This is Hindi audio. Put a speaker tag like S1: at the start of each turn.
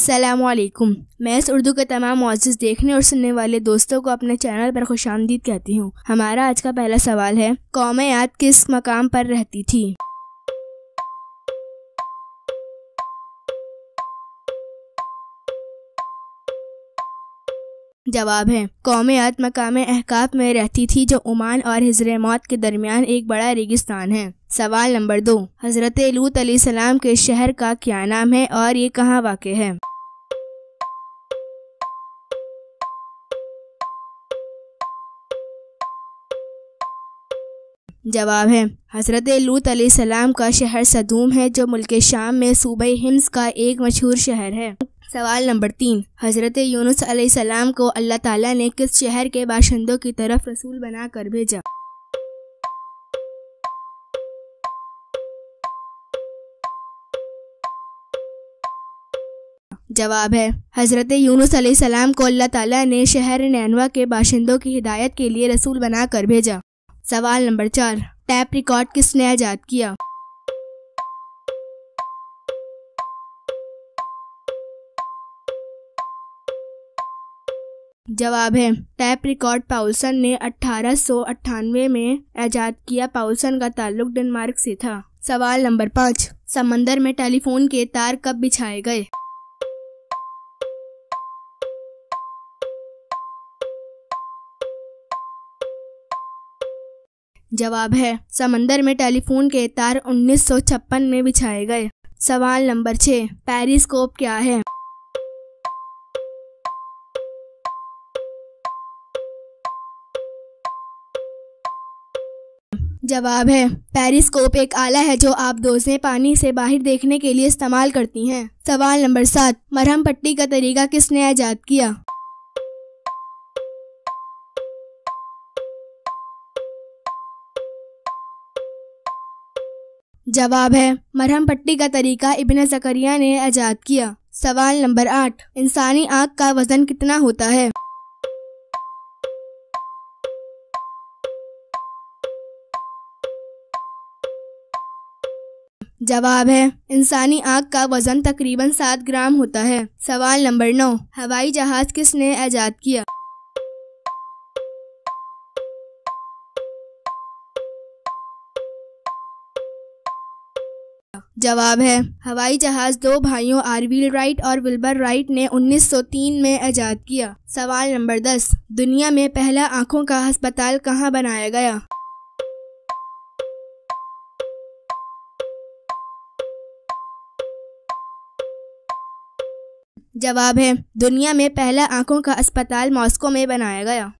S1: अस्सलामुअलैकुम। मैं इस उर्दू के तमाम मौजूद देखने और सुनने वाले दोस्तों को अपने चैनल पर खुशामदीद कहती हूँ। हमारा आज का पहला सवाल है, कौम आद किस मकाम पर रहती थी? जवाब है, कौम आद मकाम अहकाफ में रहती थी जो ओमान और हिजर मौत के दरमियान एक बड़ा रेगिस्तान है। सवाल नंबर 2, हज़रत लूत अलैहिस्सलाम के शहर का क्या नाम है और ये कहाँ वाक़े है? जवाब है, हज़रत लूत अलैहिस्सलाम का शहर सदूम है जो मुल्क शाम में सूबा हिम्स का एक मशहूर शहर है। सवाल नंबर 3, हज़रत यूनुस अलैहिस्सलाम को अल्लाह ताला ने किस शहर के बाशिंदों की तरफ रसूल बना कर भेजा? जवाब है, हज़रत यूनुस अलैहिस्सलाम को अल्लाह ताला ने शहर नैनवा के बाशिंदों की हिदायत के लिए रसूल बना कर भेजा। सवाल नंबर 4, टैप रिकॉर्ड किसने आज़ाद किया? जवाब है, टैप रिकॉर्ड पाउलसन ने 1898 में आज़ाद किया। पाउलसन का ताल्लुक डेनमार्क से था। सवाल नंबर 5, समंदर में टेलीफोन के तार कब बिछाए गए? जवाब है, समंदर में टेलीफोन के तार 1956 में बिछाए गए। सवाल नंबर 6, पेरिस्कोप क्या है? जवाब है, पेरिस्कोप एक आला है जो आबदोज़ें पानी से बाहर देखने के लिए इस्तेमाल करती हैं। सवाल नंबर 7, मरहम पट्टी का तरीका किसने आज़ाद किया? जवाब है, मरहम पट्टी का तरीका इब्न ज़करिया ने आज़ाद किया। सवाल नंबर 8, इंसानी आँख का वज़न कितना होता है? जवाब है, इंसानी आँख का वज़न तकरीबन 7 ग्राम होता है। सवाल नंबर 9, हवाई जहाज़ किसने आज़ाद किया? जवाब है, हवाई जहाज़ 2 भाइयों आरवील राइट और विल्बर राइट ने 1903 में आज़ाद किया। सवाल नंबर 10, दुनिया में पहला आँखों का अस्पताल कहाँ बनाया गया? जवाब है, दुनिया में पहला आँखों का अस्पताल मॉस्को में बनाया गया।